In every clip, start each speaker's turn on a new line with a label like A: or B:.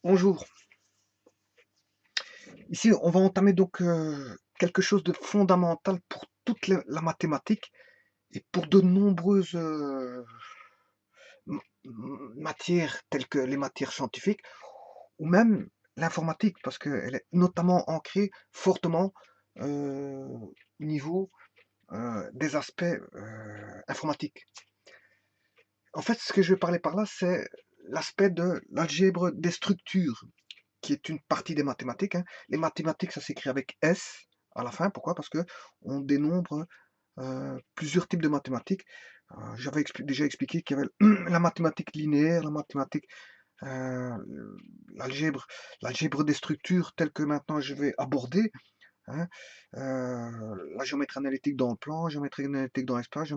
A: Bonjour. Ici, on va entamer donc quelque chose de fondamental pour toute la mathématique et pour de nombreuses matières telles que les matières scientifiques ou même l'informatique parce qu'elle est notamment ancrée fortement au niveau des aspects informatiques. En fait, ce que je vais parler par là, c'est l'aspect de l'algèbre des structures, qui est une partie des mathématiques, hein. Les mathématiques, ça s'écrit avec S à la fin. Pourquoi? Parce que on dénombre plusieurs types de mathématiques. J'avais déjà expliqué qu'il y avait la mathématique linéaire, la mathématique, euh, l'algèbre, l'algèbre des structures telles que maintenant je vais aborder, hein. La géométrie analytique dans le plan, géométrie analytique dans l'espace,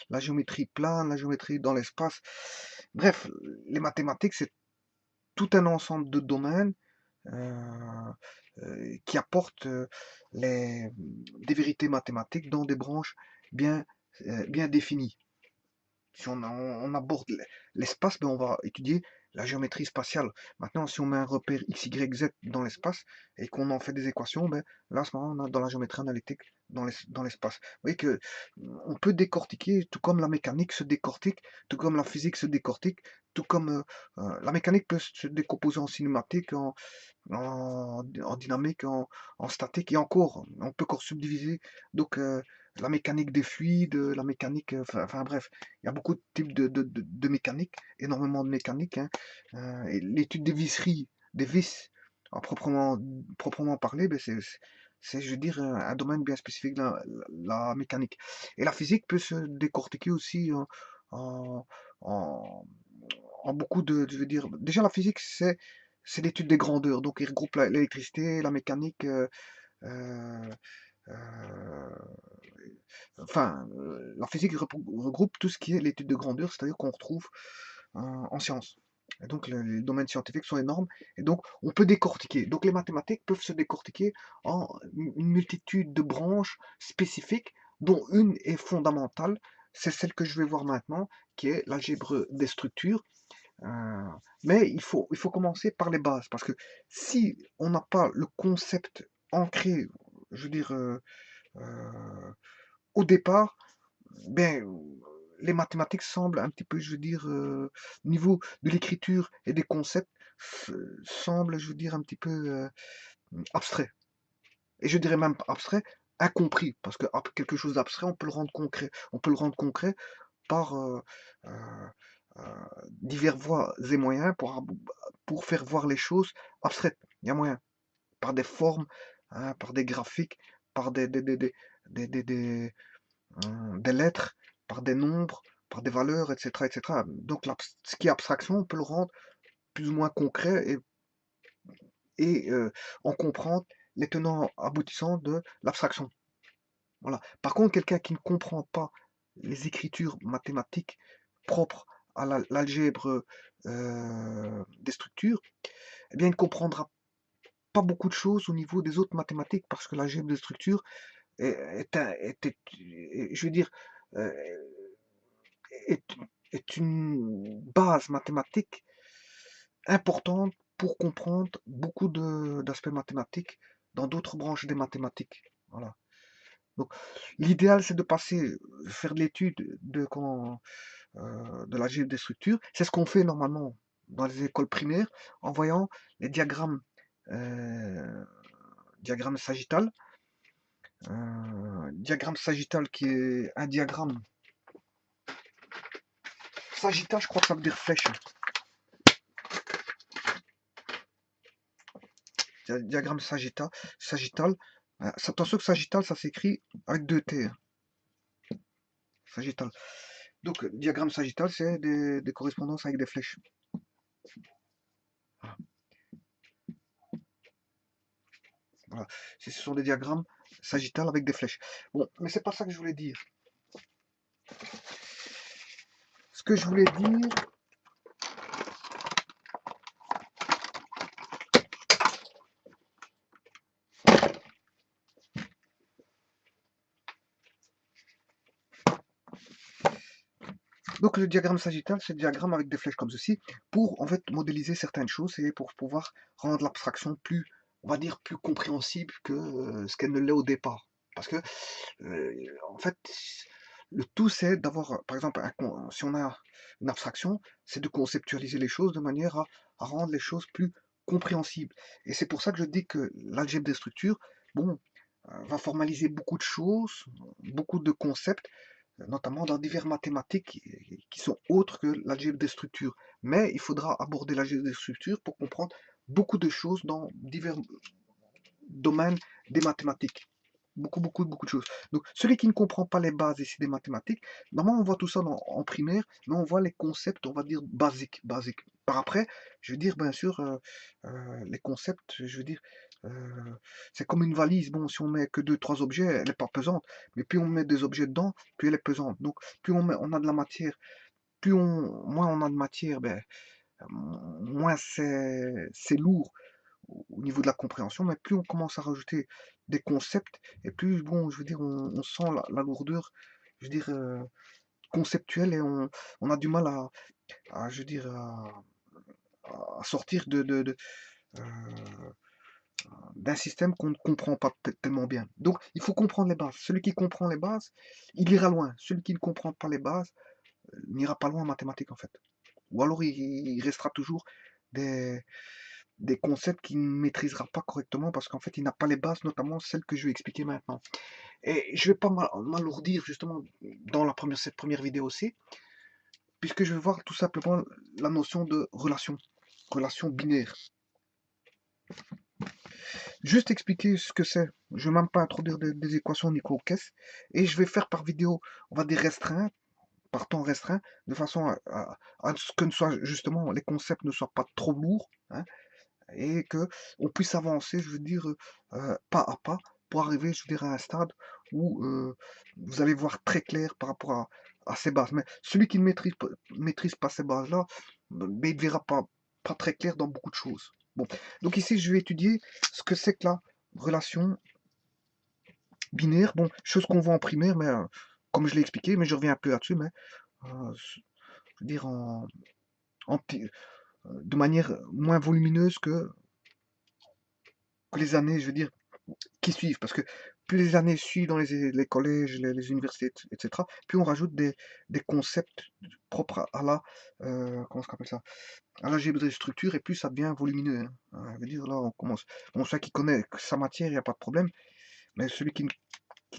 A: la géométrie plane, la géométrie dans l'espace. Bref, les mathématiques, c'est tout un ensemble de domaines qui apportent des vérités mathématiques dans des branches bien, bien définies. Si on aborde l'espace, ben on va étudier la géométrie spatiale. Maintenant, si on met un repère x, y, z dans l'espace et qu'on en fait des équations, ben, là, à ce moment, on a dans la géométrie analytique dans l'espace. Vous voyez que on peut décortiquer, tout comme la mécanique se décortique, tout comme la physique se décortique, tout comme la mécanique peut se décomposer en cinématique, en dynamique, en statique, et encore, on peut encore subdiviser. Donc, la mécanique des fluides, la mécanique, enfin bref, il y a beaucoup de types de mécanique, énormément de mécanique, hein. Et l'étude des visseries, des vis, proprement parler, ben c'est, je veux dire, un domaine bien spécifique de la mécanique. Et la physique peut se décortiquer aussi en, en, en beaucoup je veux dire, déjà la physique, c'est l'étude des grandeurs, donc il regroupe l'électricité, la mécanique, euh, euh, la physique regroupe tout ce qui est l'étude de grandeur, c'est-à-dire qu'on retrouve en sciences. Et donc les domaines scientifiques sont énormes, et donc on peut décortiquer. Donc les mathématiques peuvent se décortiquer en une multitude de branches spécifiques, dont une est fondamentale, c'est celle que je vais voir maintenant, qui est l'algèbre des structures. Euh, mais il faut commencer par les bases, parce que si on n'a pas le concept ancré, je veux dire, euh, au départ, ben, les mathématiques semblent un petit peu, je veux dire, au niveau de l'écriture et des concepts, semblent, je veux dire, un petit peu abstrait. Et je dirais même pas abstrait, incompris, parce que quelque chose d'abstrait, on peut le rendre concret. On peut le rendre concret par euh, euh, divers voies et moyens pour faire voir les choses abstraites. Il y a moyen. Par des formes, hein, par des graphiques, par des lettres, par des nombres, par des valeurs, etc. etc. Donc ce qui est abstraction, on peut le rendre plus ou moins concret et en comprendre les tenants aboutissants de l'abstraction. Voilà. Par contre, quelqu'un qui ne comprend pas les écritures mathématiques propres à l'algèbre des structures, eh bien, il ne comprendra pas beaucoup de choses au niveau des autres mathématiques parce que l'algèbre des structures je veux dire, euh, est, est une base mathématique importante pour comprendre beaucoup d'aspects mathématiques dans d'autres branches des mathématiques. Voilà. Donc, l'idéal, c'est de faire de l'étude de l'algèbre des structures. C'est ce qu'on fait normalement dans les écoles primaires en voyant les euh, diagrammes sagittal. Diagramme sagittal qui est un diagramme. Sagittal, je crois que ça veut dire flèche. Diagramme sagittal. Attention que sagittal, ça s'écrit avec deux T, hein. Sagittal. Donc, diagramme sagittal, c'est des correspondances avec des flèches. Voilà. Voilà. Ce sont des diagrammes sagittal avec des flèches. Bon, mais c'est pas ça que je voulais dire. Ce que je voulais dire, Donc le diagramme sagittal, c'est le diagramme avec des flèches comme ceci, pour en fait modéliser certaines choses et pour pouvoir rendre l'abstraction plus, on va dire, plus compréhensible que ce qu'elle ne l'est au départ. Parce que, en fait, le tout c'est d'avoir, par exemple, si on a une abstraction, c'est de conceptualiser les choses de manière à rendre les choses plus compréhensibles. Et c'est pour ça que je dis que l'algèbre des structures, bon, va formaliser beaucoup de choses, beaucoup de concepts, notamment dans diverses mathématiques qui sont autres que l'algèbre des structures. Mais il faudra aborder l'algèbre des structures pour comprendre beaucoup de choses dans divers domaines des mathématiques. Beaucoup de choses. Donc, celui qui ne comprend pas les bases ici des mathématiques, normalement, on voit tout ça en primaire, mais on voit les concepts, on va dire, basiques. Par après, je veux dire, bien sûr, les concepts, je veux dire, euh, c'est comme une valise. Bon, si on met que deux, trois objets, elle n'est pas pesante. Mais plus on met des objets dedans, plus elle est pesante. Donc, plus on a de la matière, moins on a de matière, ben, moins c'est lourd au niveau de la compréhension, mais plus on commence à rajouter des concepts, et plus, bon, je veux dire, on sent la lourdeur, je veux dire, conceptuelle, et on a du mal je veux dire, à sortir euh, d'un système qu'on ne comprend pas tellement bien. Donc, il faut comprendre les bases. Celui qui comprend les bases, il ira loin. Celui qui ne comprend pas les bases n'ira pas loin en mathématiques, en fait. Ou alors, il restera toujours des, des concepts qu'il ne maîtrisera pas correctement parce qu'en fait, il n'a pas les bases, notamment celles que je vais expliquer maintenant. Et je ne vais pas m'alourdir justement dans cette première vidéo aussi, puisque je vais voir tout simplement la notion de relation binaire. Juste expliquer ce que c'est. Je ne vais même pas introduire des équations ni quoi qu'est-ce. Et je vais faire par vidéo, on va dire restreint, par temps restreint, de façon à ce que justement les concepts ne soient pas trop lourds, hein, et que on puisse avancer, je veux dire, pas à pas, pour arriver, je veux dire, à un stade où vous allez voir très clair par rapport à ces bases. Mais celui qui ne maîtrise pas ces bases-là, mais il ne verra pas très clair dans beaucoup de choses. Bon, donc ici, je vais étudier ce que c'est que la relation binaire. Bon, chose qu'on voit en primaire, mais comme je l'ai expliqué, mais je reviens un peu là-dessus, mais je veux dire, de manière moins volumineuse que les années, je veux dire, qui suivent, parce que plus les années suivent dans les collèges, les universités, etc., plus on rajoute des concepts propres à la, comment on appelle ça, à l'algèbre des structures, et plus ça devient volumineux, hein. Je veux dire, là, on commence. Bon, celui qui connaît sa matière, il n'y a pas de problème, mais celui qui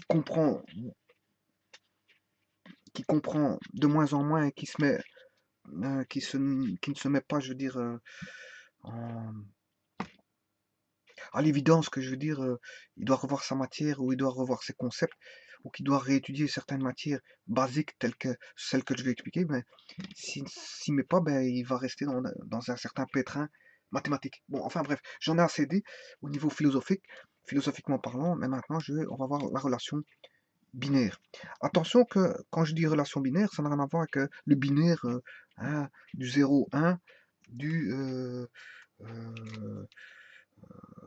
A: comprend de moins en moins et qui se met, qui ne se met pas, je veux dire, en, à l'évidence que je veux dire, il doit revoir sa matière ou il doit revoir ses concepts ou qu'il doit réétudier certaines matières basiques telles que celles que je vais expliquer, ben, s'y met pas, ben, il va rester dans un certain pétrin mathématique. Bon, enfin bref, j'en ai assez dit au niveau philosophiquement parlant, mais maintenant on va voir la relation binaire. Attention que quand je dis relation binaire, ça n'a rien à voir avec le binaire, hein, du 0-1, du,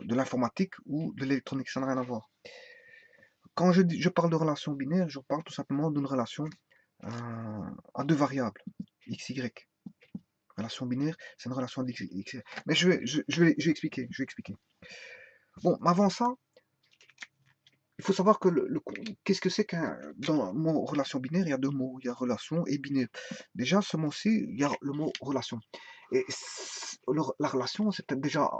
A: de l'informatique ou de l'électronique, ça n'a rien à voir. Quand je parle de relation binaire, je parle tout simplement d'une relation à deux variables, x, y. Relation binaire, c'est une relation d'x, y. Mais je vais expliquer. Bon, mais avant ça, il faut savoir que qu'est-ce que c'est dans le mot relation binaire, il y a deux mots, il y a relation et binaire. Déjà, ce mot-ci, il y a le mot relation. Et la relation, c'est peut-être déjà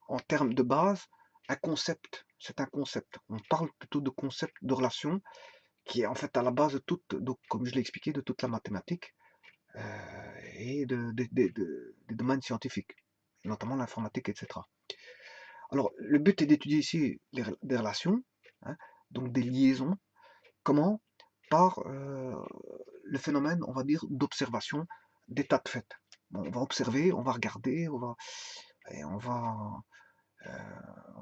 A: en termes de base, un concept. C'est un concept. On parle plutôt de concept de relation qui est en fait à la base de toute, donc, comme je l'ai expliqué, de toute la mathématique et des domaines scientifiques, notamment l'informatique, etc. Alors, le but est d'étudier ici des relations, hein, donc des liaisons. Comment? Par le phénomène, on va dire, d'observation d'état de fait. Bon, on va observer, on va regarder, et on va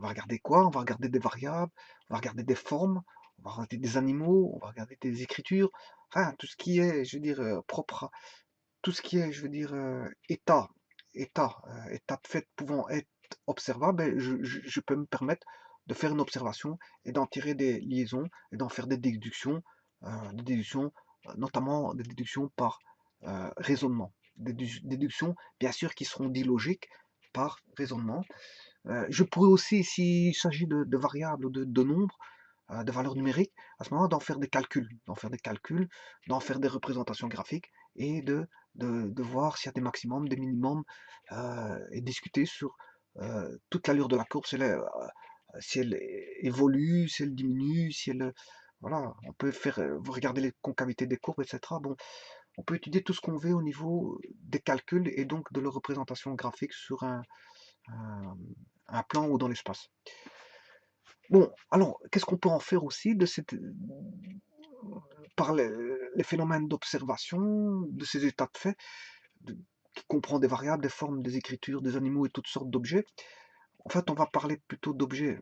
A: regarder quoi? On va regarder des variables, on va regarder des formes, on va regarder des animaux, on va regarder des écritures, enfin tout ce qui est, je veux dire, propre à tout ce qui est, je veux dire, état de fait pouvant être observable, ben, je peux me permettre de faire une observation et d'en tirer des liaisons et d'en faire des déductions des déductions, notamment des déductions par raisonnement. Des déductions, bien sûr, qui seront dites logiques par raisonnement. Je pourrais aussi, s'il s'agit de variables ou de nombres, de valeurs numériques, à ce moment-là, d'en faire des représentations graphiques et de voir s'il y a des maximums, des minimums, et discuter sur toute l'allure de la courbe, si elle évolue, si elle diminue, si elle... Voilà, on peut faire, vous regardez les concavités des courbes, etc. Bon, on peut étudier tout ce qu'on veut au niveau des calculs et donc de leur représentation graphique sur un- un plan ou dans l'espace. Bon, alors, qu'est-ce qu'on peut en faire aussi de cette, par les phénomènes d'observation, de ces états de fait, qui comprend des variables, des formes, des écritures, des animaux et toutes sortes d'objets. En fait, on va parler plutôt d'objets.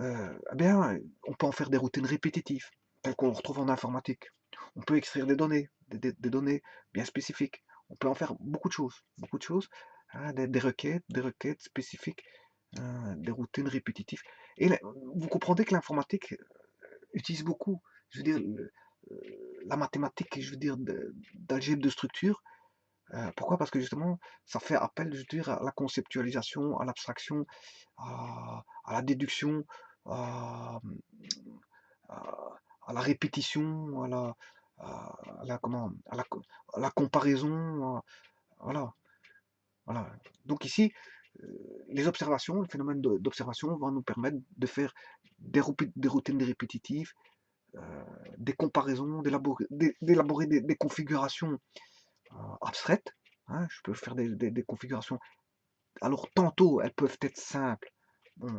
A: Eh bien, on peut en faire des routines répétitives, telles qu'on retrouve en informatique. On peut extraire des données, des données bien spécifiques. On peut en faire beaucoup de choses, hein, des requêtes spécifiques, des routines répétitives. Et vous comprendrez que l'informatique utilise beaucoup, je veux dire, la mathématique, je veux dire, d'algèbre de structure. Pourquoi? Parce que justement, ça fait appel, je veux dire, à la conceptualisation, à l'abstraction, à la déduction, à, à- à la répétition, comment, à la comparaison, voilà, voilà. Donc ici, les observations, le phénomène d'observation va nous permettre de faire des routines répétitives, des comparaisons, d'élaborer des configurations abstraites, hein. Je peux faire des configurations. Alors, tantôt, elles peuvent être simples. Bon,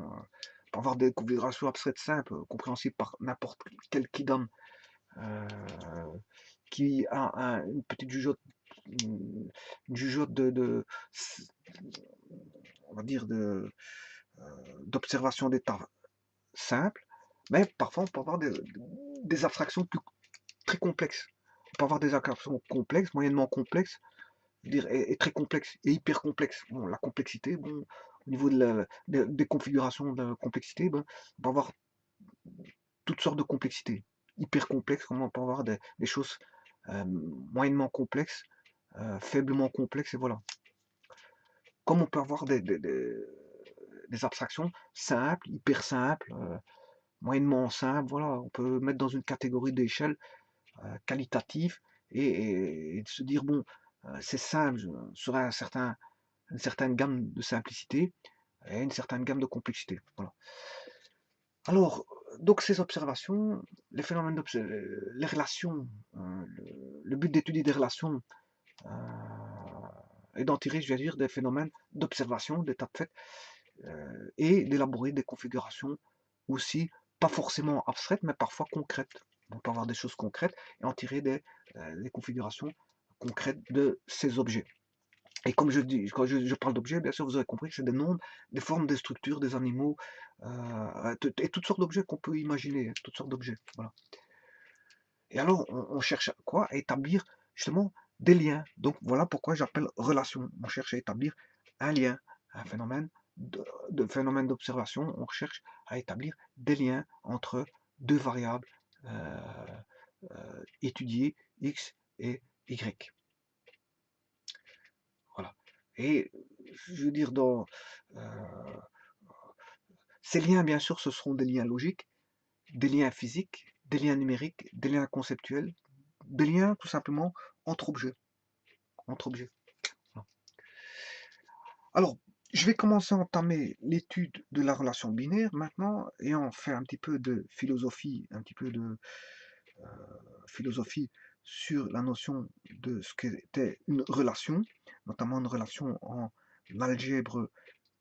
A: pour avoir des configurations abstraites simples, compréhensibles par n'importe quel kidam, euh, qui a une petite une jugeote on va dire, d'observation d'état simple, mais parfois on peut avoir des abstractions très complexes. On peut avoir des abstractions complexes, moyennement complexes, je veux dire, et très complexes, et hyper complexes. Bon, la complexité, bon, au niveau des configurations de complexité, ben, on peut avoir toutes sortes de complexités. Hyper complexes, comme on peut avoir des choses moyennement complexes, faiblement complexes, et voilà. Comme on peut avoir des abstractions simples, hyper simples, moyennement simples, voilà, on peut mettre dans une catégorie d'échelle qualitative et se dire, bon, c'est simple, sur une certaine gamme de simplicité et une certaine gamme de complexité. Voilà. Alors, donc ces observations, les phénomènes les relations, le but d'étudier des relations et d'en tirer, je vais dire, des phénomènes d'observation, d'état de fait, et d'élaborer des configurations aussi, pas forcément abstraites, mais parfois concrètes. On peut avoir des choses concrètes et en tirer des configurations concrètes de ces objets. Et comme je dis, quand je parle d'objets, bien sûr, vous avez compris que c'est des nombres, des formes, des structures, des animaux, et toutes sortes d'objets qu'on peut imaginer, toutes sortes d'objets. Voilà. Et alors, on cherche quoi? À établir justement des liens. Donc voilà pourquoi j'appelle relation. On cherche à établir un lien, un phénomène de phénomène d'observation. On cherche à établir des liens entre deux variables étudiées, x et y. Voilà. Et je veux dire, ces liens, bien sûr, ce seront des liens logiques, des liens physiques, des liens numériques, des liens conceptuels, des liens tout simplement entre objets. Entre objets. Alors, je vais commencer à entamer l'étude de la relation binaire maintenant, et on fait un petit peu de philosophie, philosophie sur la notion de ce qu'était une relation, notamment une relation en algèbre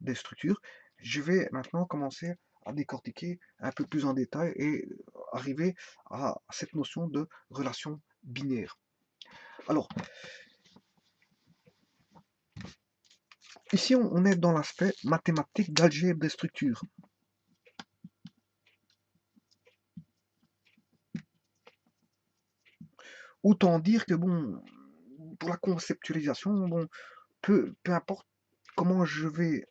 A: des structures. Je vais maintenant commencer à décortiquer un peu plus en détail et arriver à cette notion de relation binaire. Alors, ici, on est dans l'aspect mathématique d'algèbre des structures. Autant dire que, bon, pour la conceptualisation, bon, peu importe comment je vais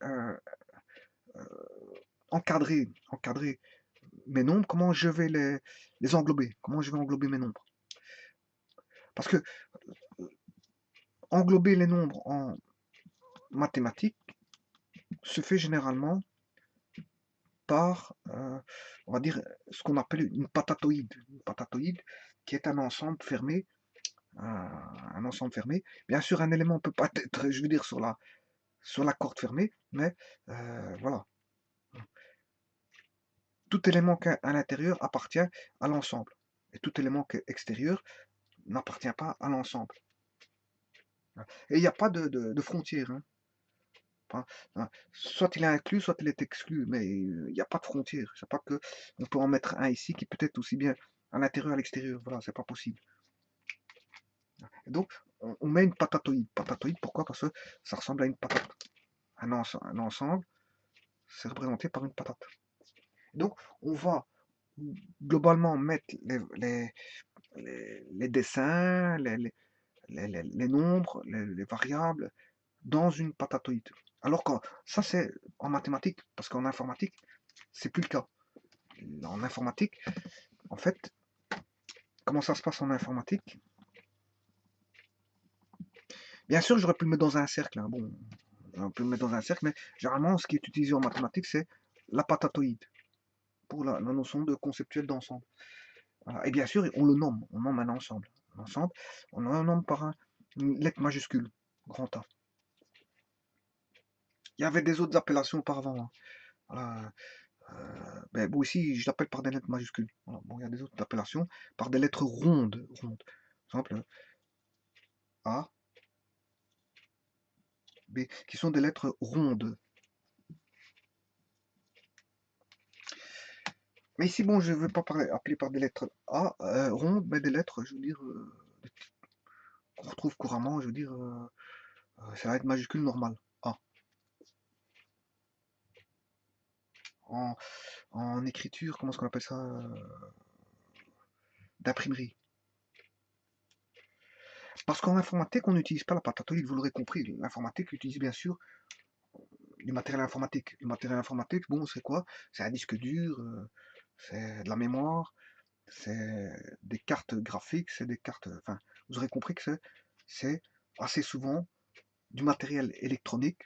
A: encadrer mes nombres, comment je vais les englober, comment je vais englober mes nombres. Parce que englober les nombres en mathématiques se fait généralement par, on va dire, ce qu'on appelle une patatoïde. Une patatoïde qui est un ensemble fermé. Bien sûr, un élément peut pas être, je veux dire, sur la corde fermée, mais voilà. Tout élément qui est à l'intérieur appartient à l'ensemble. Et tout élément qui est extérieur n'appartient pas à l'ensemble. Et il n'y a pas de frontière. Hein. Enfin, soit il est inclus, soit il est exclu, mais il n'y a pas de frontière. C'est pas que on peut en mettre un ici qui peut être aussi bien à l'intérieur à l'extérieur. Voilà, c'est pas possible. Et donc, on met une patatoïde. Patatoïde, pourquoi? Parce que ça ressemble à une patate. Un ensemble, c'est représenté par une patate. Donc, on va globalement mettre les dessins, les nombres, les variables dans une patatoïde. Alors que ça, c'est en mathématiques, parce qu'en informatique, c'est plus le cas. En informatique, en fait, comment ça se passe en informatique? Bien sûr, j'aurais pu le mettre dans un cercle. Hein. Bon, on peut le mettre dans un cercle, mais généralement, ce qui est utilisé en mathématiques, c'est la patatoïde, pour la notion de conceptuel d'ensemble. Voilà. Et bien sûr, on nomme un ensemble. Un ensemble, on le nomme par une lettre majuscule, grand A. Il y avait des autres appellations auparavant. Hein. Voilà. Ben, bon, ici, je l'appelle par des lettres majuscules. Voilà. Bon, il y a des autres appellations par des lettres rondes. Par exemple, A, B, qui sont des lettres rondes. Mais ici, bon, je ne veux pas appeler par des lettres A rondes, mais des lettres, je veux dire, qu'on retrouve couramment, je veux dire, ça va être majuscule normale, A. En écriture, comment est-ce qu'on appelle ça? D'imprimerie. Parce qu'en informatique, on n'utilise pas la patatoïde, vous l'aurez compris. L'informatique utilise bien sûr du matériel informatique. Le matériel informatique, bon, c'est quoi? C'est un disque dur, c'est de la mémoire, c'est des cartes graphiques, c'est des cartes. Enfin, vous aurez compris que c'est assez souvent du matériel électronique,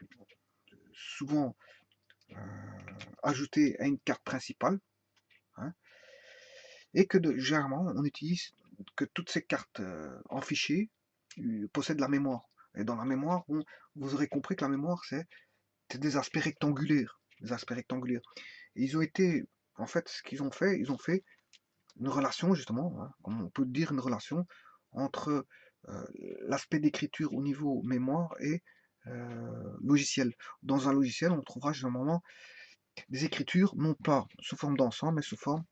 A: souvent ajouté à une carte principale, hein, et que généralement on utilise que toutes ces cartes en fichier possèdent la mémoire. Et dans la mémoire, vous aurez compris que la mémoire, c'est des aspects rectangulaires. Des aspects rectangulaires. Et ils ont été, en fait, ce qu'ils ont fait, ils ont fait une relation, justement, hein, comme on peut dire une relation entre l'aspect d'écriture au niveau mémoire et logiciel. Dans un logiciel, on trouvera généralement des écritures, non pas sous forme d'ensemble, mais sous forme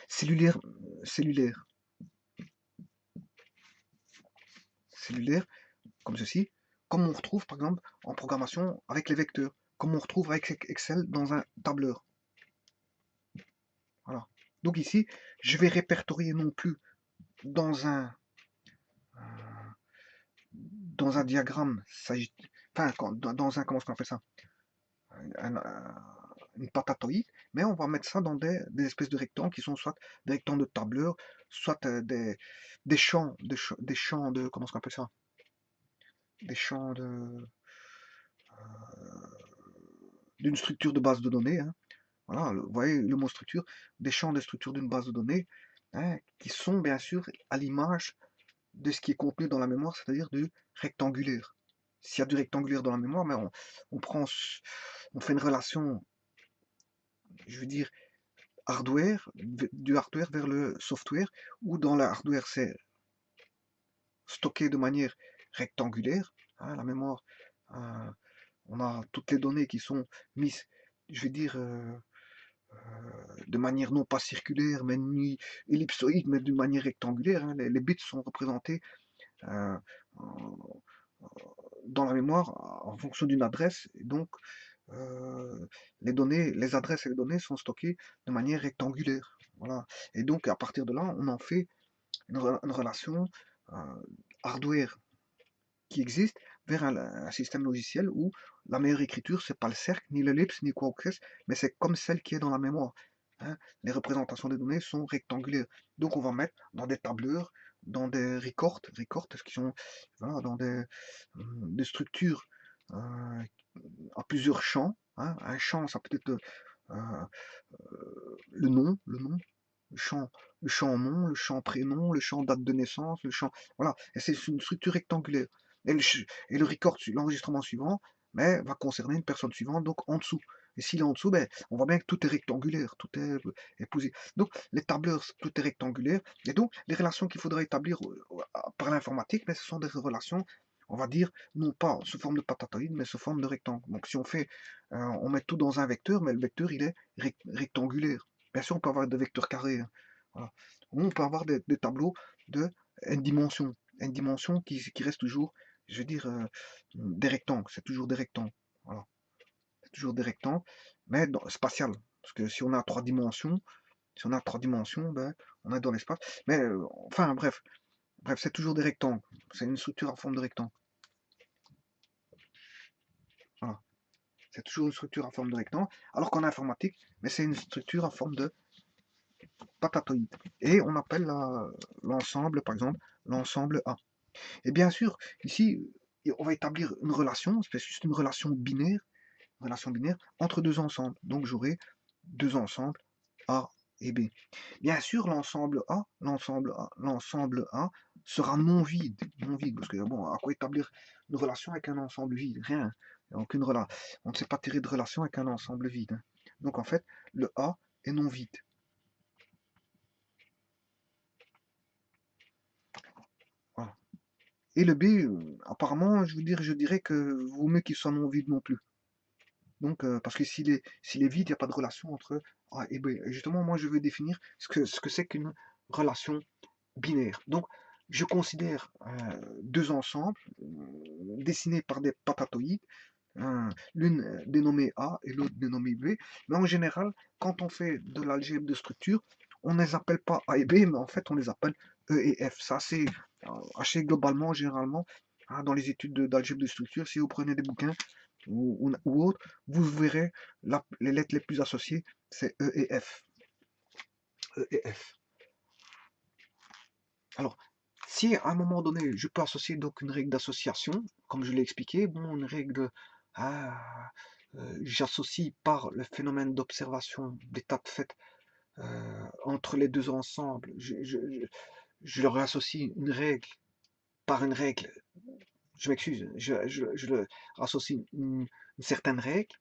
A: cellulaire, cellulaire, cellulaire, comme ceci, comme on retrouve par exemple en programmation avec les vecteurs, comme on retrouve avec Excel dans un tableur. Voilà. Donc ici, je vais répertorier non plus dans un diagramme, enfin dans un, comment est-ce qu'on appelle ça, une patatoïde, mais on va mettre ça dans des espèces de rectangles qui sont soit des rectangles de tableur, soit des champs, des champs de, comment est-ce qu'on appelle ça, des champs d'une structure de base de données. Hein. Voilà, vous voyez le mot structure, des champs de structure d'une base de données, hein, qui sont bien sûr à l'image de ce qui est contenu dans la mémoire, c'est-à-dire du rectangulaire. S'il y a du rectangulaire dans la mémoire, mais on fait une relation, je veux dire, du hardware vers le software, où dans le hardware c'est stocké de manière rectangulaire, hein, la mémoire, on a toutes les données qui sont mises, je veux dire, de manière non pas circulaire, mais ni ellipsoïde, mais d'une manière rectangulaire. Hein. Les bits sont représentés euh, dans la mémoire en fonction d'une adresse, et donc les adresses et les données sont stockées de manière rectangulaire. Voilà. Et donc à partir de là, on en fait une relation hardware qui existe vers un système logiciel où la meilleure écriture, c'est pas le cercle, ni l'ellipse, ni quoi que ce soit, mais c'est comme celle qui est dans la mémoire. hein, les représentations des données sont rectangulaires. Donc on va mettre dans des tableurs, dans des records, qui sont voilà, dans des structures à plusieurs champs, hein. Un champ, ça peut être le nom, le champ, le champ nom, le champ prénom, le champ date de naissance, le champ, voilà. Et c'est une structure rectangulaire. Et le record, l'enregistrement suivant, mais va concerner une personne suivante, donc en dessous. Et s'il est en dessous, ben, on voit bien que tout est rectangulaire, tout est posé. Donc les tableurs, tout est rectangulaire. Et donc les relations qu'il faudra établir par l'informatique, mais ce sont des relations, on va dire, non pas sous forme de patatoïde, mais sous forme de rectangle. Donc si on fait, on met tout dans un vecteur, mais le vecteur il est rectangulaire. Bien sûr, on peut avoir des vecteurs carrés, hein, voilà. Ou on peut avoir des tableaux de n dimensions qui restent toujours, je veux dire, des rectangles. C'est toujours des rectangles. Voilà. C'est toujours des rectangles, mais spatial. Parce que si on a 3 dimensions, ben, on est dans l'espace. Mais enfin, bref, c'est toujours des rectangles. C'est une structure en forme de rectangle. Voilà. C'est toujours une structure en forme de rectangle. Alors qu'en informatique, mais c'est une structure en forme de patatoïde. Et on appelle l'ensemble, par exemple, l'ensemble A. Et bien sûr, ici, on va établir une relation, c'est juste une relation binaire entre deux ensembles. Donc j'aurai deux ensembles A et B. Bien sûr, l'ensemble A sera non vide, parce que bon, à quoi établir une relation avec un ensemble vide? Rien. Aucune relation. On ne sait pas tirer de relation avec un ensemble vide, hein. Donc en fait, le A est non vide. Voilà. Et le B, apparemment, je dirais que vaut mieux qu'il soit non vide non plus. Donc, parce que s'il est vide, il n'y a pas de relation entre A et B. Et justement, moi, je veux définir ce que c'est qu'une relation binaire. Donc, je considère deux ensembles dessinés par des patatoïdes, l'une dénommée A et l'autre dénommée B. Mais en général, quand on fait de l'algèbre de structure, on ne les appelle pas A et B, mais en fait, on les appelle E et F. Ça, c'est assez globalement, généralement, hein, dans les études d'algèbre de structure. Si vous prenez des bouquins ou autres, vous verrez les lettres les plus associées, c'est E et F. E et F. Alors, si à un moment donné, je peux associer donc une règle d'association, comme je l'ai expliqué, bon, une règle, ah, j'associe par le phénomène d'observation d'état de fait entre les deux ensembles, je leur associe une règle par une règle, je m'excuse, je leur associe une certaine règle,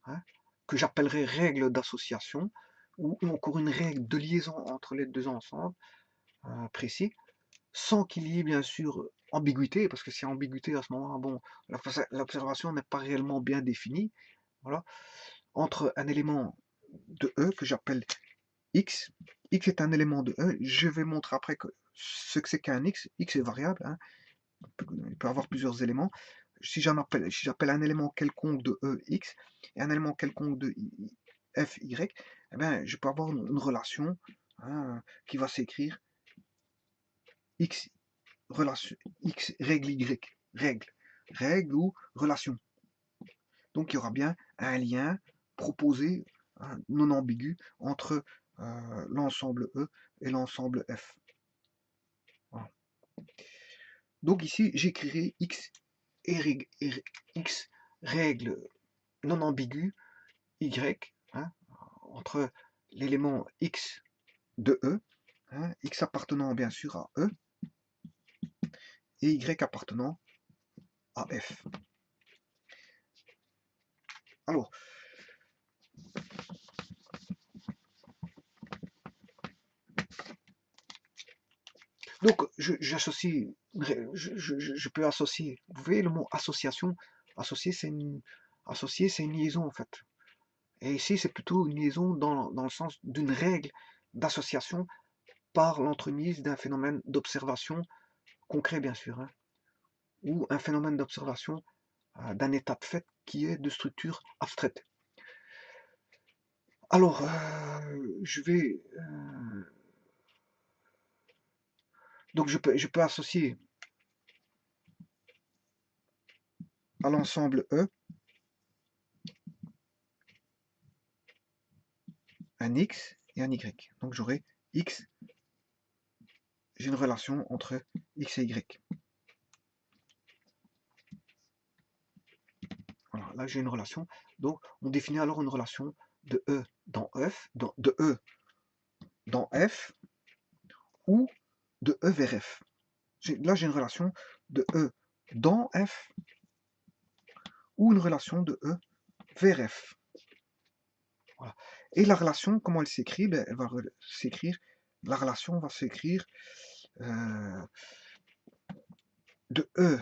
A: hein, que j'appellerais règle d'association, ou encore une règle de liaison entre les deux ensembles précis, sans qu'il y ait bien sûr ambiguïté, parce que s'il y a ambiguïté à ce moment-là, bon, l'observation n'est pas réellement bien définie, voilà, entre un élément de E que j'appelle X. X est un élément de E. Je vais montrer après ce que c'est qu'un X. X est variable, hein. Il peut avoir plusieurs éléments. Si j'appelle un élément quelconque de E, X, et un élément quelconque de F, Y, eh bien, je peux avoir une relation, hein, qui va s'écrire X, relation, X, règle Y, règle ou relation. Donc il y aura bien un lien proposé, hein, non ambigu, entre l'ensemble E et l'ensemble F. Voilà. Donc ici, j'écrirai X et X, règle non ambiguë, Y, hein, entre l'élément X de E, hein, X appartenant bien sûr à E, et Y appartenant à F. Alors, donc j'associe, je peux associer, vous voyez le mot association, associer c'est une liaison en fait. Et ici c'est plutôt une liaison dans le sens d'une règle d'association par l'entremise d'un phénomène d'observation concret bien sûr, hein, ou un phénomène d'observation d'un état de fait qui est de structure abstraite. Alors, je vais... donc je peux associer à l'ensemble E un X et un Y. Donc j'aurai X, j'ai une relation entre X et Y. Voilà, là j'ai une relation. Donc on définit alors une relation de E dans F, de E dans F, ou de E vers F. Là j'ai une relation de E dans F, ou une relation de E vers F. Voilà. Et la relation, comment elle s'écrit? Ben, elle va s'écrire, la relation va s'écrire de E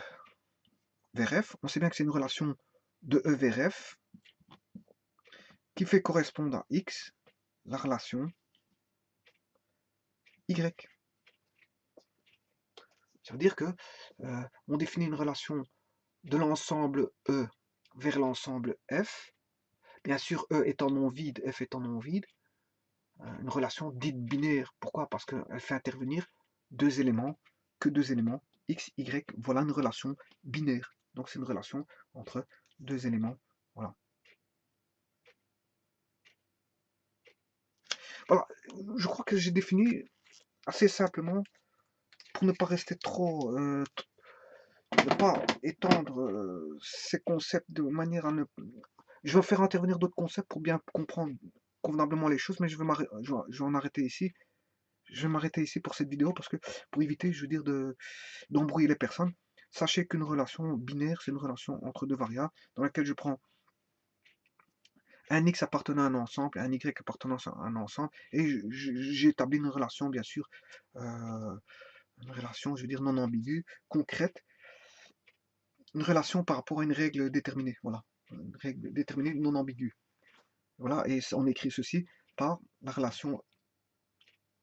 A: vers F. On sait bien que c'est une relation de E vers F qui fait correspondre à X, la relation Y. Ça veut dire que on définit une relation de l'ensemble E vers l'ensemble F. Bien sûr, E étant non vide, F étant non vide. Une relation dite binaire. Pourquoi? Parce qu'elle fait intervenir deux éléments, X, Y. Voilà une relation binaire. Donc c'est une relation entre deux éléments. Voilà. Voilà. Je crois que j'ai défini assez simplement pour ne pas rester trop, ne pas étendre ces concepts de manière à ne... Je vais faire intervenir d'autres concepts pour bien comprendre convenablement les choses, mais je vais en arrêter ici. Je vais m'arrêter ici pour cette vidéo parce que pour éviter, je veux dire, d'embrouiller les personnes. Sachez qu'une relation binaire, c'est une relation entre deux variables dans laquelle je prends un X appartenant à un ensemble et un Y appartenant à un ensemble et j'établis une relation, bien sûr, une relation, je veux dire, non ambiguë, concrète, une relation par rapport à une règle déterminée, voilà, une règle déterminée non ambiguë. Voilà, et on écrit ceci par la relation,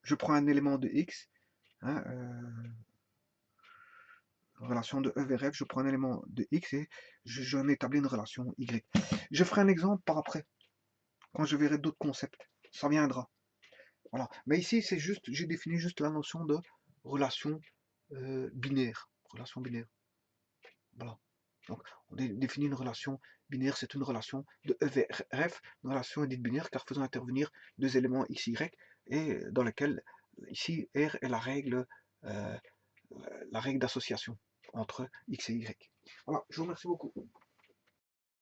A: je prends un élément de X, hein, relation de E vers F, je prends un élément de X et je m'établis une relation Y. Je ferai un exemple par après, quand je verrai d'autres concepts. Ça viendra. Voilà. Mais ici, c'est juste, j'ai défini juste la notion de relation binaire. Relation binaire. Voilà. Donc, on définit une relation binaire, c'est une relation de E vers F. Une relation est dite binaire car faisant intervenir deux éléments X, Y et dans lequel, ici, R est la règle d'association entre X et Y. Voilà, je vous remercie beaucoup.